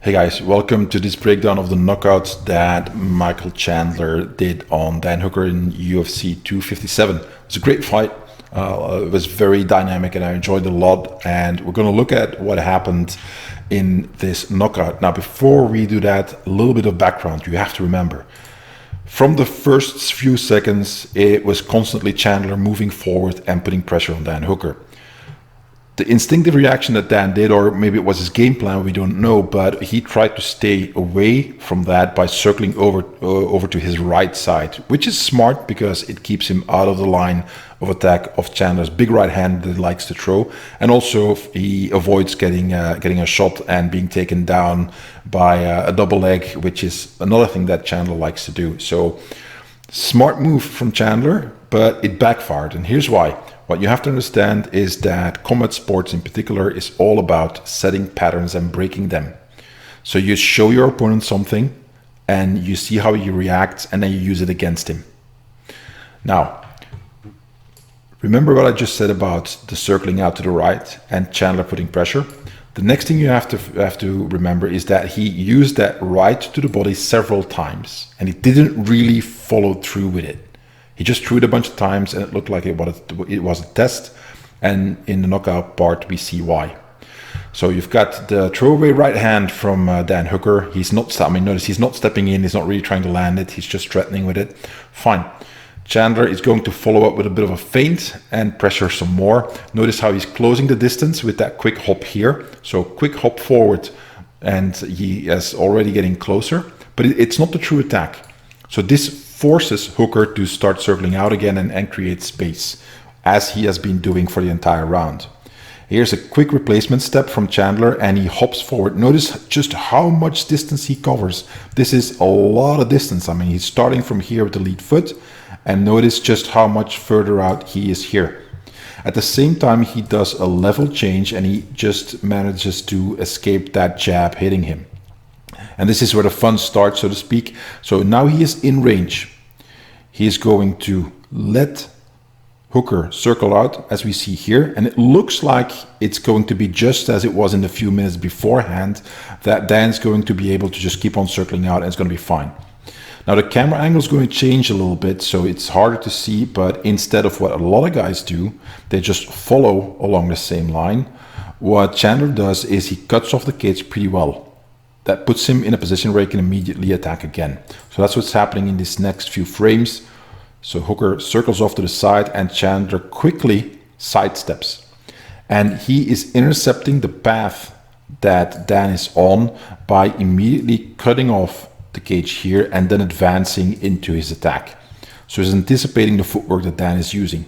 Hey guys, welcome to this breakdown of the knockouts that Michael Chandler did on Dan Hooker in UFC 257. It was a great fight. It was very dynamic and I enjoyed it a lot. And we're going to look at what happened in this knockout. Now, before we do that, a little bit of background. You have to remember, from the first few seconds, it was constantly Chandler moving forward and putting pressure on Dan Hooker. The instinctive reaction that Dan did, or maybe it was his game plan, we don't know, but he tried to stay away from that by circling over to his right side, which is smart because it keeps him out of the line of attack of Chandler's big right hand that he likes to throw, and also he avoids getting a shot and being taken down by a double leg, which is another thing that Chandler likes to do. So smart move from Chandler, but it backfired, and here's why. What you have to understand is that combat sports in particular is all about setting patterns and breaking them. So you show your opponent something and you see how he reacts and then you use it against him. Now, remember what I just said about the circling out to the right and Chandler putting pressure? The next thing you have to remember is that he used that right to the body several times and he didn't really follow through with it. He just threw it a bunch of times and it looked like it was a test. And in the knockout part, we see why. So you've got the throwaway right hand from Dan Hooker. Notice he's not stepping in. He's not really trying to land it. He's just threatening with it. Fine. Chandler is going to follow up with a bit of a feint and pressure some more. Notice how he's closing the distance with that quick hop here. So quick hop forward and he is already getting closer. But it's not the true attack. So this forces Hooker to start circling out again and create space, as he has been doing for the entire round. Here's a quick replacement step from Chandler and he hops forward. Notice just how much distance he covers. This is a lot of distance. I mean, he's starting from here with the lead foot and notice just how much further out he is here. At the same time, he does a level change and he just manages to escape that jab hitting him. And this is where the fun starts, so to speak. So now he is in range. He is going to let Hooker circle out, as we see here. And it looks like it's going to be just as it was in the few minutes beforehand, that Dan's going to be able to just keep on circling out and it's going to be fine. Now the camera angle is going to change a little bit, so it's harder to see. But instead of what a lot of guys do, they just follow along the same line. What Chandler does is he cuts off the cage pretty well. That puts him in a position where he can immediately attack again. So that's what's happening in these next few frames. So Hooker circles off to the side and Chandler quickly sidesteps. And he is intercepting the path that Dan is on by immediately cutting off the cage here and then advancing into his attack. So he's anticipating the footwork that Dan is using.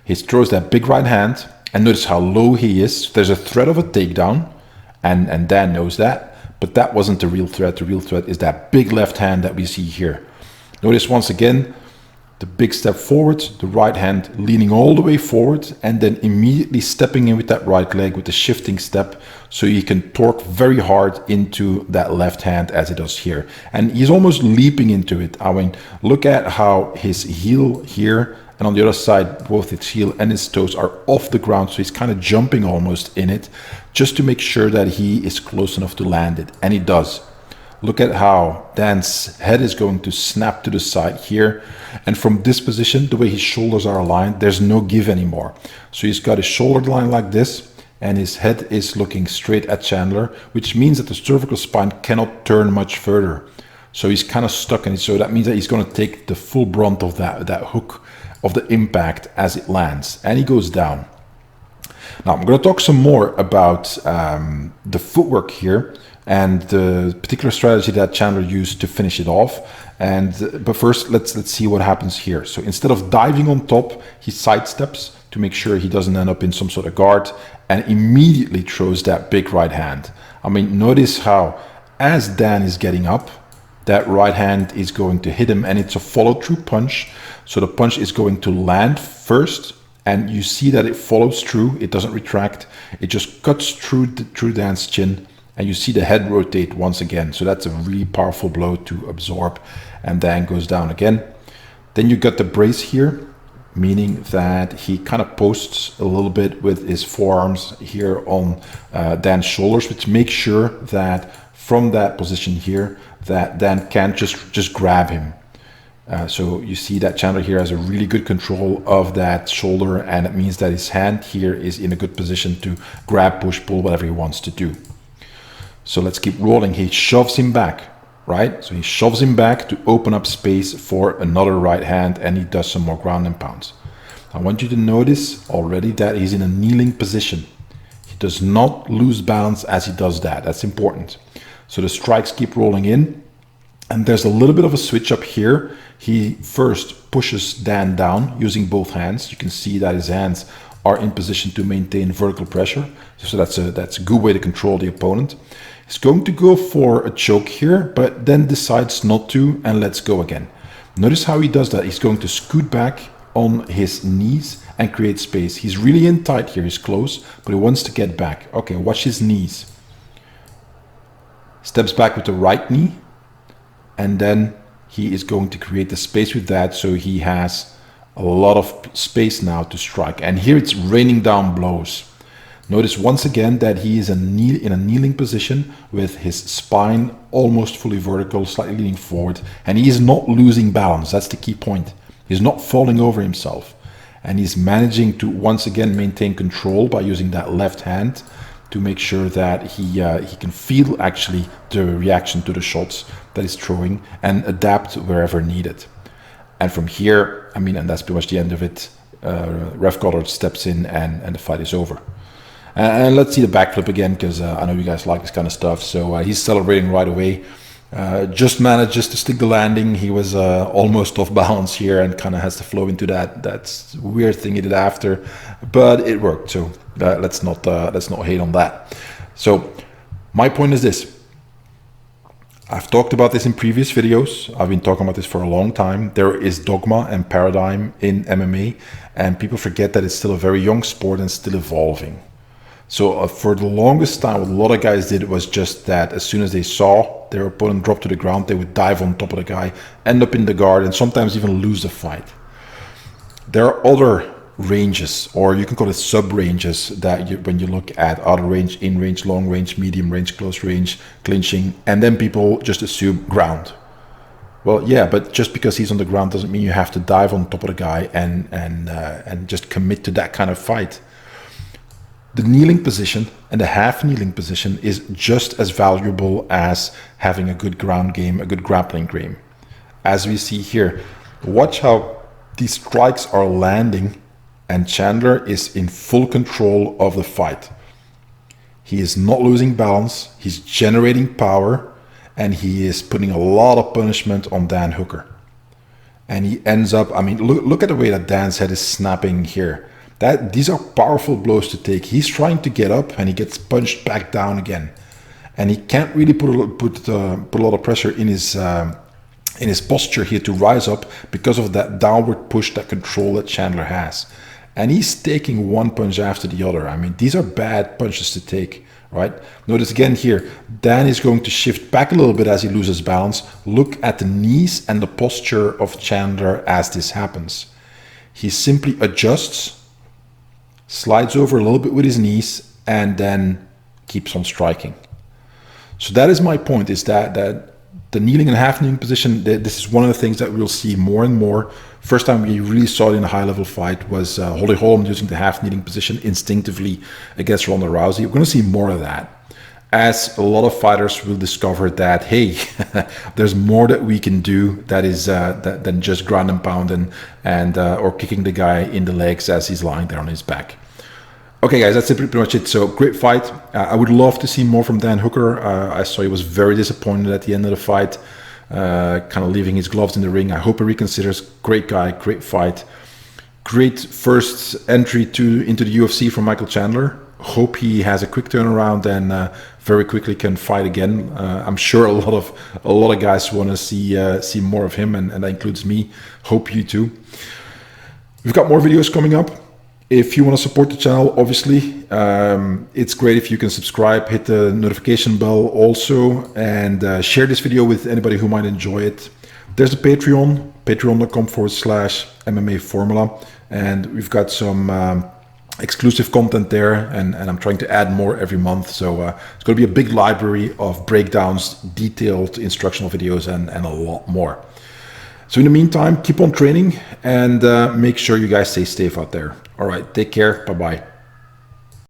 He throws that big right hand and notice how low he is. There's a threat of a takedown and Dan knows that. But that wasn't the real threat. The real threat is that big left hand that we see here. Notice once again, the big step forward, the right hand leaning all the way forward and then immediately stepping in with that right leg with the shifting step so you can torque very hard into that left hand as it does here. And he's almost leaping into it. I mean, look at how his heel here and on the other side, both his heel and his toes are off the ground. So he's kind of jumping almost in it just to make sure that he is close enough to land it. And he does. Look at how Dan's head is going to snap to the side here. And from this position, the way his shoulders are aligned, there's no give anymore. So he's got his shoulder line like this and his head is looking straight at Chandler, which means that the cervical spine cannot turn much further. So he's kind of stuck in it. So that means that he's going to take the full brunt of that hook of the impact as it lands, and he goes down. Now I'm going to talk some more about the footwork here and the particular strategy that Chandler used to finish it off. But first, let's see what happens here. So instead of diving on top, he sidesteps to make sure he doesn't end up in some sort of guard, and immediately throws that big right hand. I mean, notice how as Dan is getting up, that right hand is going to hit him, and it's a follow-through punch. So the punch is going to land first, and you see that it follows through. It doesn't retract. It just cuts through Dan's chin, and you see the head rotate once again. So that's a really powerful blow to absorb, and Dan goes down again. Then you got the brace here. meaning that he kind of posts a little bit with his forearms here on Dan's shoulders, which makes sure that from that position here, that Dan can't just grab him. So you see that Chandler here has a really good control of that shoulder, and it means that his hand here is in a good position to grab, push, pull, whatever he wants to do. So let's keep rolling. He shoves him back, right? So he shoves him back to open up space for another right hand, and he does some more ground and pounds. I want you to notice already that he's in a kneeling position. He does not lose balance as he does that. That's important. So the strikes keep rolling in, and there's a little bit of a switch up here. He first pushes Dan down using both hands. You can see that his hands are in position to maintain vertical pressure. So that's a good way to control the opponent. He's going to go for a choke here, but then decides not to and lets go again. Notice how he does that. He's going to scoot back on his knees and create space. He's really in tight here. He's close, but he wants to get back. Okay, watch his knees. Steps back with the right knee, and then he is going to create the space with that, so he has a lot of space now to strike. And here it's raining down blows. Notice once again that he is in a kneeling position with his spine almost fully vertical, slightly leaning forward, and he is not losing balance. That's the key point. He's not falling over himself, and he's managing to once again maintain control by using that left hand to make sure that he can feel actually the reaction to the shots that he's throwing and adapt wherever needed. And from here, I mean, and that's pretty much the end of it. Ref Goddard steps in and the fight is over. And let's see the backflip again, because I know you guys like this kind of stuff. So he's celebrating right away. Just manages to stick the landing. He was almost off balance here and kind of has to flow into that weird thing he did after, but it worked. So let's not hate on that. So my point is this. I've talked about this in previous videos. I've been talking about this for a long time. There is dogma and paradigm in MMA, and people forget that it's still a very young sport and still evolving. So for the longest time, what a lot of guys did was just that as soon as they saw their opponent drop to the ground, they would dive on top of the guy, end up in the guard, and sometimes even lose the fight. There are other ranges, or you can call it sub-ranges, that when you look at outer range, in range, long range, medium range, close range, clinching, and then people just assume ground. Well, yeah, but just because he's on the ground doesn't mean you have to dive on top of the guy and just commit to that kind of fight. The kneeling position and the half kneeling position is just as valuable as having a good ground game, a good grappling game. As we see here, watch how these strikes are landing and Chandler is in full control of the fight. He is not losing balance, he's generating power, and he is putting a lot of punishment on Dan Hooker. And he ends up, I mean, look at the way that Dan's head is snapping here. These are powerful blows to take. He's trying to get up and he gets punched back down again, and he can't really put a lot of pressure in his posture here to rise up because of that downward push, that control that Chandler has. And he's taking one punch after the other. I mean, these are bad punches to take, right? Notice again here, Dan is going to shift back a little bit as he loses balance. Look at the knees and the posture of Chandler as this happens. He simply adjusts, slides over a little bit with his knees, and then keeps on striking. So that is my point, is that the kneeling and half kneeling position, this is one of the things that we'll see more and more. First time we really saw it in a high level fight was Holly Holm using the half kneeling position instinctively against Ronda Rousey. We're going to see more of that, as a lot of fighters will discover that, hey, there's more that we can do that is than just ground and pound and or kicking the guy in the legs as he's lying there on his back. Okay, guys, that's pretty much it. So great fight. I would love to see more from Dan Hooker. I saw he was very disappointed at the end of the fight, kind of leaving his gloves in the ring. I hope he reconsiders. Great guy, great fight. Great first entry into the UFC from Michael Chandler. Hope he has a quick turnaround and very quickly can fight again. I'm sure a lot of guys want to see more of him, and that includes me. Hope you too. We've got more videos coming up. If you want to support the channel, obviously, it's great if you can subscribe, hit the notification bell also, and share this video with anybody who might enjoy it. There's a Patreon, patreon.com/MMA Formula, and we've got some exclusive content there, and I'm trying to add more every month. So it's going to be a big library of breakdowns, detailed instructional videos, and a lot more. So in the meantime, keep on training and make sure you guys stay safe out there. All right, take care. Bye-bye.